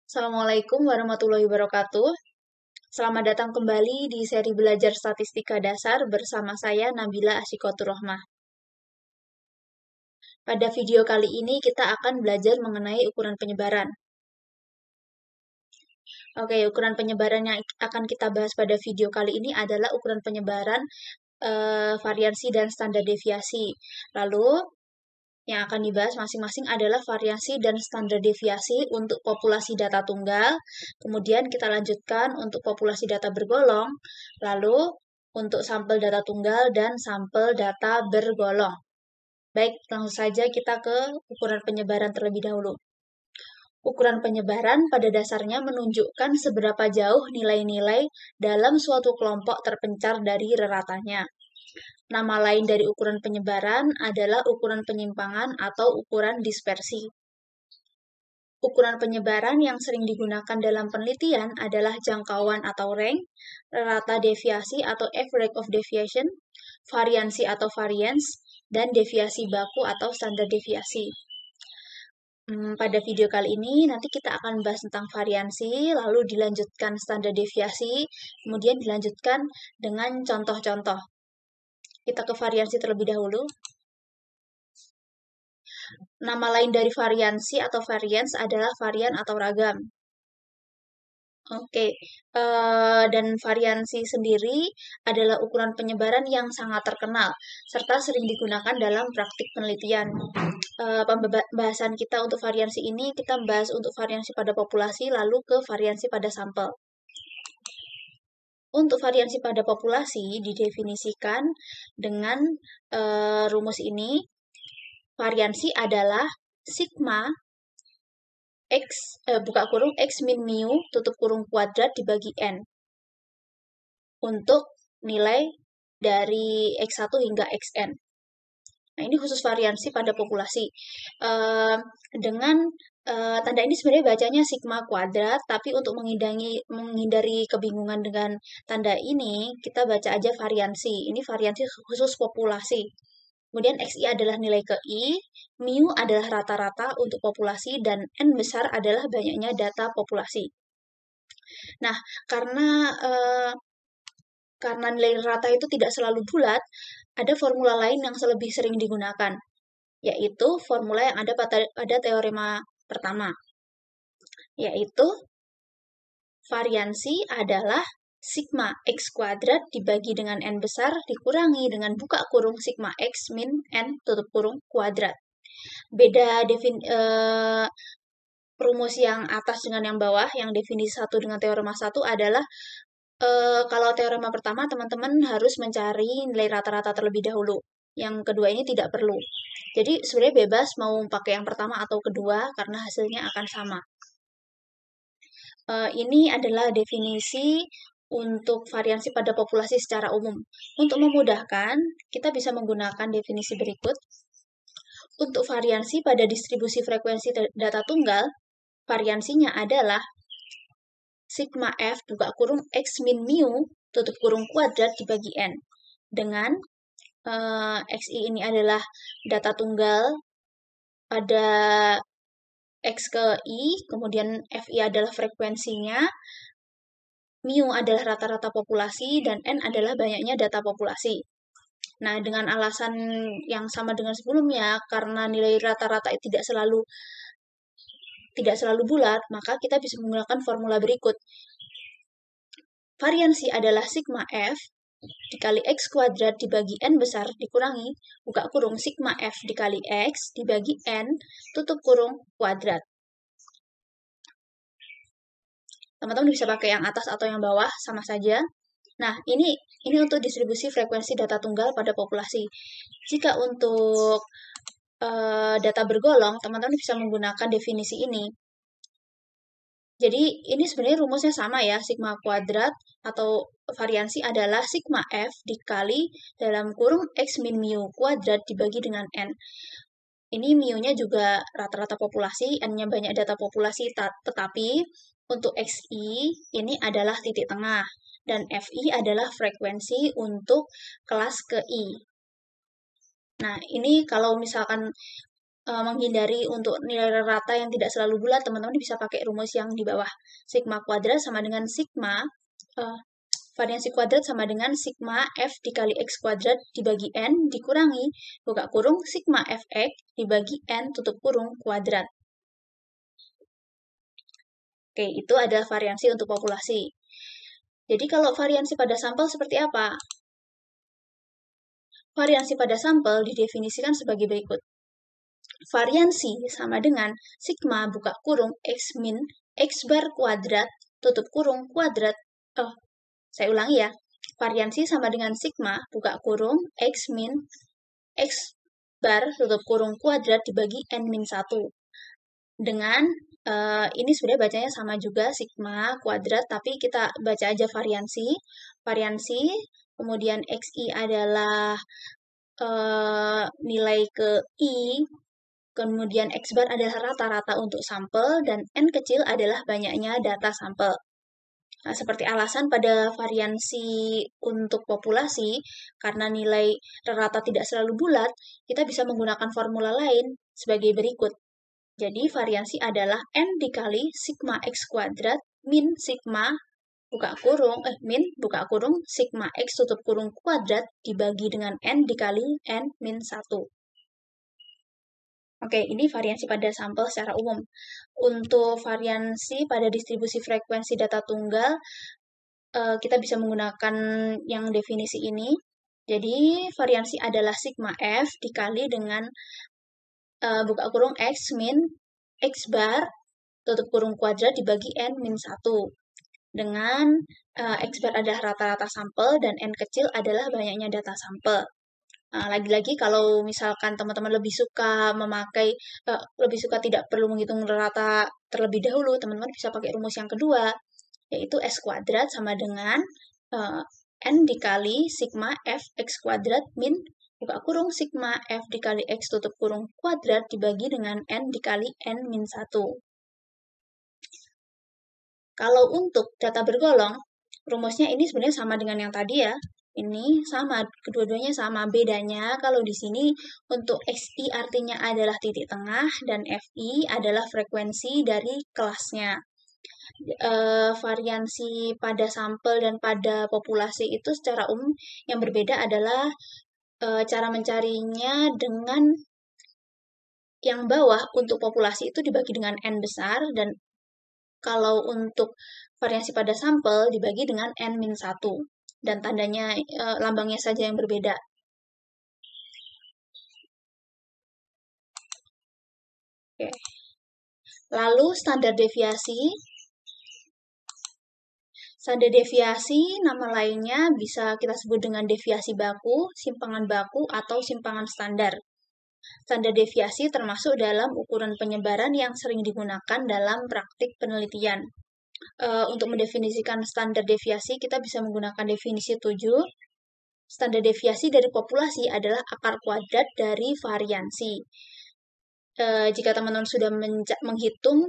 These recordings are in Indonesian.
Assalamualaikum warahmatullahi wabarakatuh. Selamat datang kembali di seri belajar statistika dasar bersama saya Nabila Asyikotur Rohmah. Pada video kali ini kita akan belajar mengenai ukuran penyebaran. Oke, ukuran penyebaran yang akan kita bahas pada video kali ini adalah ukuran penyebaran variansi dan standar deviasi. Lalu yang akan dibahas masing-masing adalah variasi dan standar deviasi untuk populasi data tunggal. Kemudian kita lanjutkan untuk populasi data bergolong, lalu untuk sampel data tunggal dan sampel data bergolong. Baik, langsung saja kita ke ukuran penyebaran terlebih dahulu. Ukuran penyebaran pada dasarnya menunjukkan seberapa jauh nilai-nilai dalam suatu kelompok terpencar dari reratanya. Nama lain dari ukuran penyebaran adalah ukuran penyimpangan atau ukuran dispersi. Ukuran penyebaran yang sering digunakan dalam penelitian adalah jangkauan atau range, rata deviasi atau average of deviation, variansi atau variance, dan deviasi baku atau standar deviasi. Pada video kali ini nanti kita akan bahas tentang variansi, lalu dilanjutkan standar deviasi, kemudian dilanjutkan dengan contoh-contoh. Kita ke variansi terlebih dahulu. Nama lain dari variansi atau variance adalah varian atau ragam. Oke, dan variansi sendiri adalah ukuran penyebaran yang sangat terkenal, serta sering digunakan dalam praktik penelitian. Pembahasan kita untuk variansi ini, kita membahas untuk variansi pada populasi, lalu ke variansi pada sampel. Untuk variansi pada populasi didefinisikan dengan rumus ini. Variansi adalah sigma buka kurung x min mu tutup kurung kuadrat dibagi n untuk nilai dari x1 hingga xn. Nah, ini khusus variansi pada populasi. Dengan tanda ini sebenarnya bacanya sigma kuadrat, tapi untuk menghindari kebingungan dengan tanda ini, kita baca aja variansi. Ini variansi khusus populasi. Kemudian XI adalah nilai ke I, mu adalah rata-rata untuk populasi, dan N besar adalah banyaknya data populasi. Nah, karena nilai rata itu tidak selalu bulat, ada formula lain yang lebih sering digunakan, yaitu formula yang ada pada teorema pertama, yaitu variansi adalah sigma x kuadrat dibagi dengan n besar dikurangi dengan buka kurung sigma x min n tutup kurung kuadrat. Beda rumus yang atas dengan yang bawah, yang definisi 1 dengan teorema 1 adalah kalau teorema pertama teman-teman harus mencari nilai rata-rata terlebih dahulu. Yang kedua ini tidak perlu. Jadi sebenarnya bebas mau pakai yang pertama atau kedua karena hasilnya akan sama. Ini adalah definisi untuk variansi pada populasi secara umum. Untuk memudahkan, kita bisa menggunakan definisi berikut. Untuk variansi pada distribusi frekuensi data tunggal, variansinya adalah sigma f buka kurung x min mu tutup kurung kuadrat dibagi n. Dengan xi ini adalah data tunggal pada x ke i, kemudian fi adalah frekuensinya, mu adalah rata-rata populasi, dan n adalah banyaknya data populasi. Nah, dengan alasan yang sama dengan sebelumnya, karena nilai rata-rata tidak selalu bulat, maka kita bisa menggunakan formula berikut. Variansi adalah sigma f dikali x kuadrat dibagi n besar dikurangi buka kurung sigma f dikali x dibagi n tutup kurung kuadrat. Teman-teman bisa pakai yang atas atau yang bawah, sama saja. Nah, ini untuk distribusi frekuensi data tunggal pada populasi. Jika untuk data bergolong, teman-teman bisa menggunakan definisi ini. Jadi, ini sebenarnya rumusnya sama ya, sigma kuadrat atau variansi adalah sigma f dikali dalam kurung x min mu kuadrat dibagi dengan n. Ini mu-nya juga rata-rata populasi, n-nya banyak data populasi, tetapi untuk xi ini adalah titik tengah, dan fi adalah frekuensi untuk kelas ke i. Nah, ini kalau misalkan menghindari untuk nilai rata yang tidak selalu bulat, teman-teman bisa pakai rumus yang di bawah. Sigma kuadrat sama dengan sigma, variansi kuadrat sama dengan sigma F dikali X kuadrat dibagi N dikurangi, buka kurung, sigma Fx dibagi N tutup kurung kuadrat. Oke, itu adalah variansi untuk populasi. Jadi kalau variansi pada sampel seperti apa? Variansi pada sampel didefinisikan sebagai berikut. Variansi sama dengan sigma buka kurung X min X bar kuadrat tutup kurung kuadrat. Saya ulangi ya. Variansi sama dengan sigma buka kurung X min X bar tutup kurung kuadrat dibagi N min 1. Dengan ini sebenarnya bacanya sama juga, sigma kuadrat, tapi kita baca aja variansi. Variansi, kemudian XI adalah nilai ke I, kemudian X bar adalah rata-rata untuk sampel, dan N kecil adalah banyaknya data sampel. Nah, seperti alasan pada variansi untuk populasi, karena nilai rata tidak selalu bulat, kita bisa menggunakan formula lain sebagai berikut. Jadi variansi adalah N dikali sigma X kuadrat min sigma min buka kurung sigma X tutup kurung kuadrat dibagi dengan N dikali N min 1. Oke, ini variansi pada sampel secara umum. Untuk variansi pada distribusi frekuensi data tunggal, kita bisa menggunakan yang definisi ini. Jadi, variansi adalah sigma F dikali dengan buka kurung X min X bar tutup kurung kuadrat dibagi N min 1. Dengan X bar adalah rata-rata sampel dan N kecil adalah banyaknya data sampel. Lagi-lagi kalau misalkan teman-teman lebih suka lebih suka tidak perlu menghitung rata terlebih dahulu, teman-teman bisa pakai rumus yang kedua, yaitu S kuadrat sama dengan N dikali sigma F X kuadrat min buka kurung sigma F dikali X tutup kurung kuadrat dibagi dengan N dikali N min 1. Kalau untuk data bergolong, rumusnya ini sebenarnya sama dengan yang tadi ya. Ini sama, kedua-duanya sama. Bedanya kalau di sini untuk XI artinya adalah titik tengah dan FI adalah frekuensi dari kelasnya. Variansi pada sampel dan pada populasi itu secara umum yang berbeda adalah cara mencarinya. Dengan yang bawah untuk populasi itu dibagi dengan N besar, dan kalau untuk variansi pada sampel dibagi dengan N-1, dan tandanya, lambangnya saja yang berbeda. Oke. Lalu standar deviasi. Standar deviasi, nama lainnya bisa kita sebut dengan deviasi baku, simpangan baku, atau simpangan standar. Standar deviasi termasuk dalam ukuran penyebaran yang sering digunakan dalam praktik penelitian. Untuk mendefinisikan standar deviasi, kita bisa menggunakan definisi 7. Standar deviasi dari populasi adalah akar kuadrat dari variansi. Jika teman-teman sudah menghitung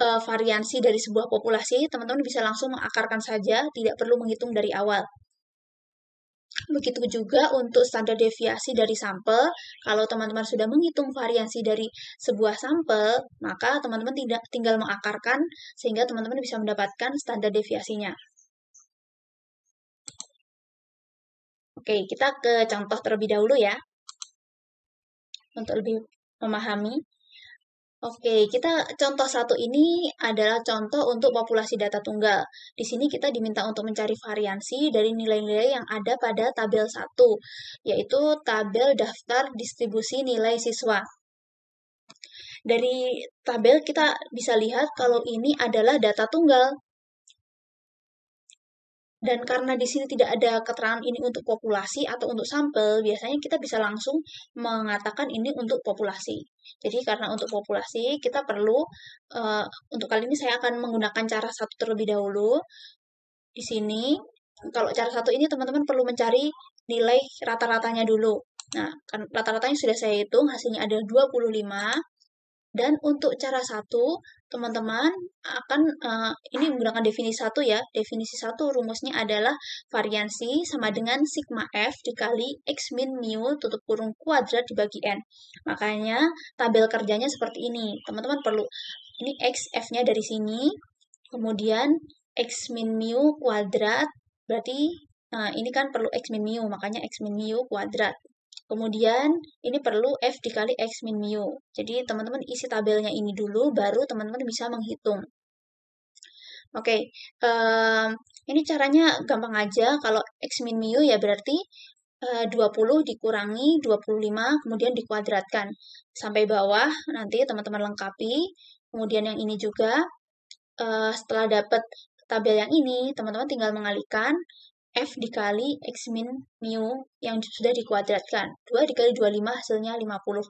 variansi dari sebuah populasi, teman-teman bisa langsung mengakarkan saja, tidak perlu menghitung dari awal. Begitu juga untuk standar deviasi dari sampel. Kalau teman-teman sudah menghitung variansi dari sebuah sampel, maka teman-teman tinggal mengakarkan sehingga teman-teman bisa mendapatkan standar deviasinya. Oke, kita ke contoh terlebih dahulu ya, untuk lebih memahami. Oke, kita contoh satu ini adalah contoh untuk populasi data tunggal. Di sini kita diminta untuk mencari variansi dari nilai-nilai yang ada pada tabel 1, yaitu tabel daftar distribusi nilai siswa. Dari tabel kita bisa lihat kalau ini adalah data tunggal. Dan karena di sini tidak ada keterangan ini untuk populasi atau untuk sampel, biasanya kita bisa langsung mengatakan ini untuk populasi. Jadi karena untuk populasi, kita perlu, untuk kali ini saya akan menggunakan cara satu terlebih dahulu. Di sini, kalau cara satu ini teman-teman perlu mencari nilai rata-ratanya dulu. Nah, kan rata-ratanya sudah saya hitung, hasilnya ada 25. Dan untuk cara satu, teman-teman akan ini menggunakan definisi satu ya. Definisi satu rumusnya adalah variansi sama dengan sigma F dikali X min mu tutup kurung kuadrat dibagi N. Makanya tabel kerjanya seperti ini. Teman-teman perlu, ini X, F-nya dari sini, kemudian X min mu kuadrat, berarti ini kan perlu X min mu, makanya X min mu kuadrat. Kemudian ini perlu F dikali X min mu. Jadi teman-teman isi tabelnya ini dulu, baru teman-teman bisa menghitung. Oke, ini caranya gampang aja. Kalau X min mu ya berarti 20 dikurangi 25, kemudian dikuadratkan. Sampai bawah, nanti teman-teman lengkapi. Kemudian yang ini juga, setelah dapat tabel yang ini, teman-teman tinggal mengalihkan F dikali X min mu yang sudah dikuadratkan. 2 dikali 25 hasilnya 50.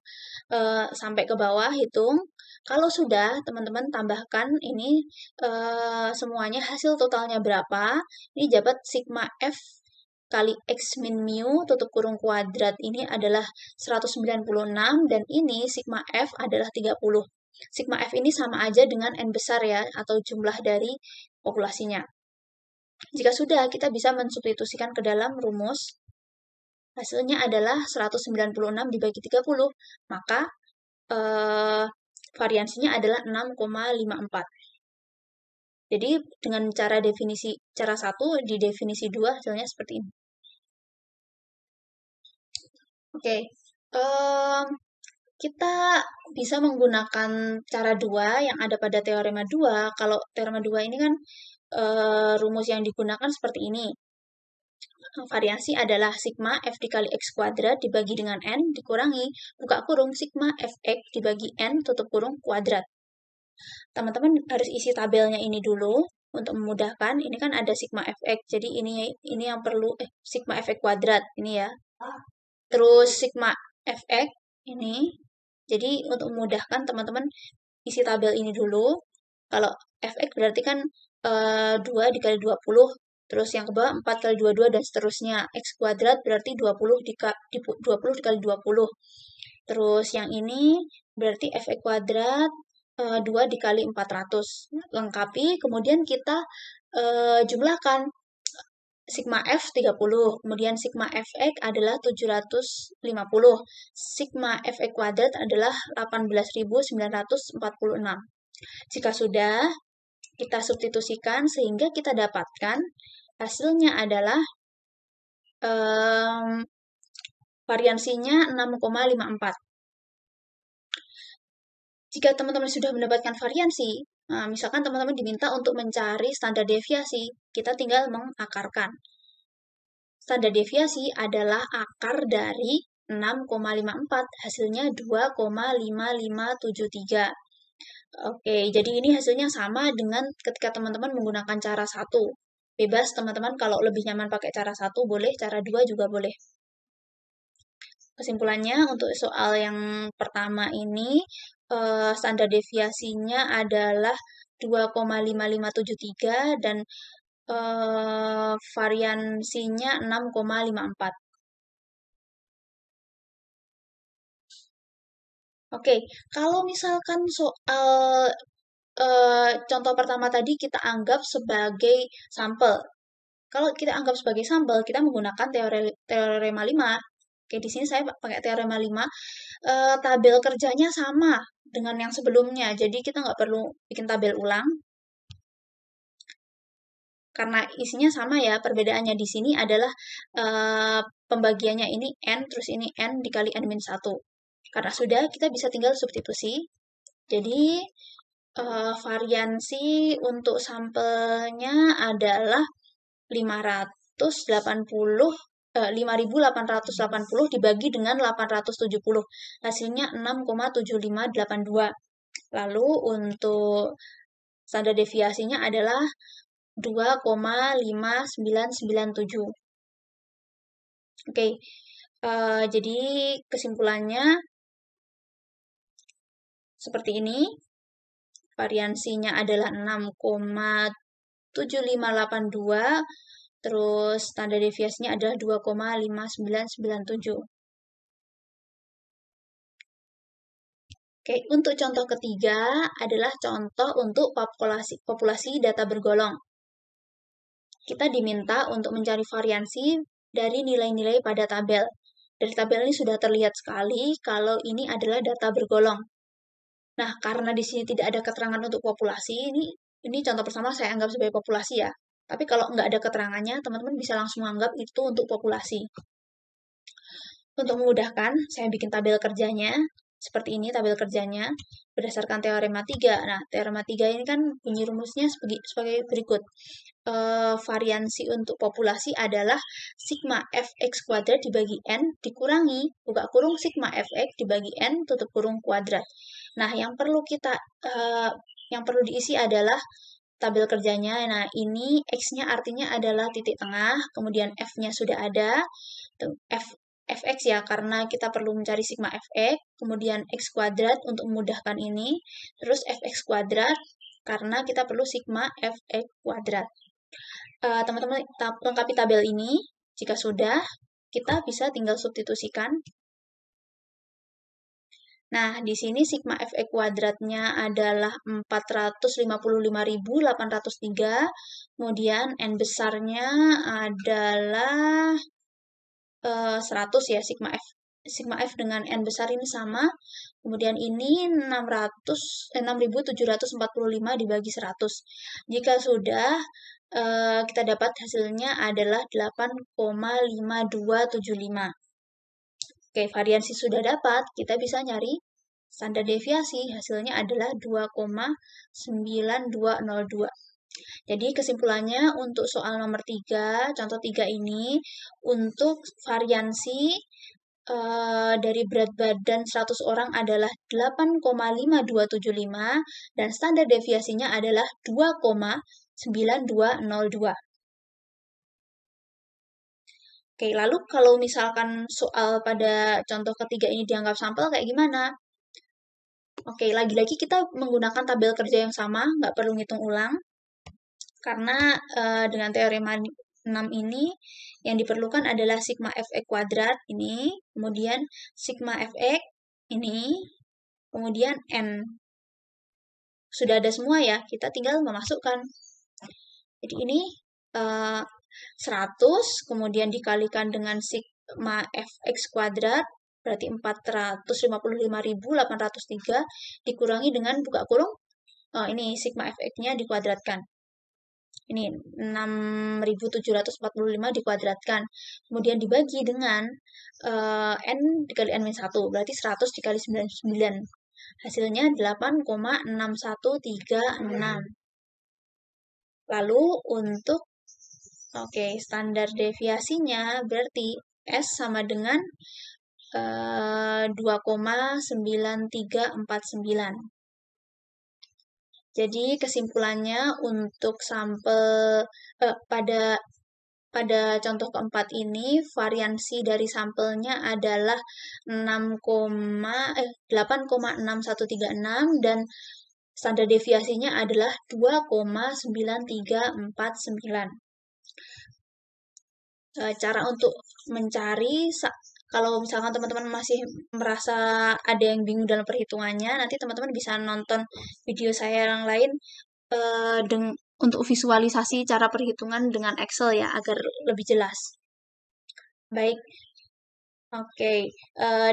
Sampai ke bawah hitung. Kalau sudah, teman-teman tambahkan ini semuanya hasil totalnya berapa. Ini dapat sigma F kali X min mu tutup kurung kuadrat ini adalah 196 dan ini sigma F adalah 30. Sigma F ini sama aja dengan N besar ya, atau jumlah dari populasinya. Jika sudah, kita bisa mensubstitusikan ke dalam rumus. Hasilnya adalah 196 dibagi 30, maka variansinya adalah 6,54. Jadi dengan cara cara 1 di definisi 2 hasilnya seperti ini. Oke, kita bisa menggunakan cara 2 yang ada pada teorema 2. Kalau teorema 2 ini kan rumus yang digunakan seperti ini. Variasi adalah sigma F dikali X kuadrat dibagi dengan N dikurangi buka kurung sigma Fx dibagi N tutup kurung kuadrat. Teman-teman harus isi tabelnya ini dulu untuk memudahkan. Ini kan ada sigma Fx, jadi ini yang perlu sigma Fx kuadrat ini ya. Terus sigma Fx ini. Jadi untuk memudahkan teman-teman isi tabel ini dulu. Kalau Fx berarti kan 2 dikali 20, terus yang ke bawah 4 kali 22 dan seterusnya. X kuadrat berarti 20 dikali 20. Terus yang ini berarti Fx kuadrat 2 dikali 400. Lengkapi, kemudian kita jumlahkan. Sigma F 30, kemudian sigma Fx adalah 750. Sigma Fx kuadrat adalah 18.946. Jika sudah, kita substitusikan sehingga kita dapatkan hasilnya adalah variansinya 6,54. Jika teman-teman sudah mendapatkan variansi, misalkan teman-teman diminta untuk mencari standar deviasi, kita tinggal mengakarkan. Standar deviasi adalah akar dari 6,54, hasilnya 2,5573. Oke, jadi ini hasilnya sama dengan ketika teman-teman menggunakan cara 1. Bebas teman-teman kalau lebih nyaman pakai cara 1 boleh, cara 2 juga boleh. Kesimpulannya untuk soal yang pertama ini, standar deviasinya adalah 2,5573 dan variansinya 6,54. Oke, kalau misalkan soal contoh pertama tadi kita anggap sebagai sampel. Kalau kita anggap sebagai sampel, kita menggunakan teorema 5. Oke, di sini saya pakai teorema 5. Tabel kerjanya sama dengan yang sebelumnya, jadi kita nggak perlu bikin tabel ulang. Karena isinya sama ya, perbedaannya di sini adalah pembagiannya ini N, terus ini N dikali N-1. Karena sudah, kita bisa tinggal substitusi. Jadi, variansi untuk sampelnya adalah 5.880 dibagi dengan 870. Hasilnya 6,7582. Lalu untuk standar deviasinya adalah 2,5997. Oke, jadi kesimpulannya seperti ini. Variansinya adalah 6,7582. Terus standar deviasinya adalah 2,5997. Oke, untuk contoh ketiga adalah contoh untuk populasi data bergolong. Kita diminta untuk mencari variansi dari nilai-nilai pada tabel. Dari tabel ini sudah terlihat sekali kalau ini adalah data bergolong. Nah, karena di sini tidak ada keterangan untuk populasi, ini contoh pertama saya anggap sebagai populasi ya. Tapi kalau nggak ada keterangannya, teman-teman bisa langsung anggap itu untuk populasi. Untuk memudahkan, saya bikin tabel kerjanya. Seperti ini tabel kerjanya, berdasarkan teorema 3. Nah, teorema 3 ini kan bunyi rumusnya sebagai berikut. Variansi untuk populasi adalah sigma fx kuadrat dibagi n dikurangi, buka kurung, sigma fx dibagi n, tutup kurung kuadrat. Nah, yang perlu diisi adalah tabel kerjanya. Nah, ini X-nya artinya adalah titik tengah, kemudian F-nya sudah ada, Fx ya, karena kita perlu mencari sigma Fx, kemudian X kuadrat untuk memudahkan ini, terus Fx kuadrat, karena kita perlu sigma Fx kuadrat. Teman-teman lengkapi tabel ini, jika sudah, kita bisa tinggal substitusikan. Nah, di sini sigma Fx kuadratnya adalah 455.803, kemudian N besarnya adalah 100 ya, sigma F dengan N besar ini sama, kemudian ini 6.745 dibagi 100. Jika sudah, kita dapat hasilnya adalah 8,5275. Oke, variansi sudah dapat, kita bisa nyari standar deviasi, hasilnya adalah 2,9202. Jadi kesimpulannya untuk soal nomor 3, contoh 3 ini, untuk variansi dari berat badan 100 orang adalah 8,5275 dan standar deviasinya adalah 2,9202. Oke, lalu kalau misalkan soal pada contoh ketiga ini dianggap sampel kayak gimana? Oke, lagi-lagi kita menggunakan tabel kerja yang sama, nggak perlu ngitung ulang. Karena dengan teorema 6 ini, yang diperlukan adalah sigma Fx kuadrat ini, kemudian sigma Fx ini, kemudian N. Sudah ada semua ya, kita tinggal memasukkan. Jadi ini 100, kemudian dikalikan dengan sigma Fx kuadrat, berarti 455.803, dikurangi dengan buka kurung, ini sigma Fx-nya dikuadratkan. Ini 6.745 dikuadratkan. Kemudian dibagi dengan N dikali N-1, berarti 100 dikali 99. Hasilnya 8,6136. Lalu untuk standar deviasinya berarti S sama dengan 2,9349. Jadi kesimpulannya untuk sampel pada contoh keempat ini variansi dari sampelnya adalah 8,6136 dan standar deviasinya adalah 2,9349. Cara untuk mencari, kalau misalkan teman-teman masih merasa ada yang bingung dalam perhitungannya, nanti teman-teman bisa nonton video saya yang lain untuk visualisasi cara perhitungan dengan Excel ya, agar lebih jelas. Baik, oke.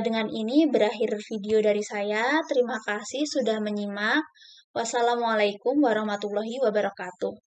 Dengan ini berakhir video dari saya. Terima kasih sudah menyimak. Wassalamualaikum warahmatullahi wabarakatuh.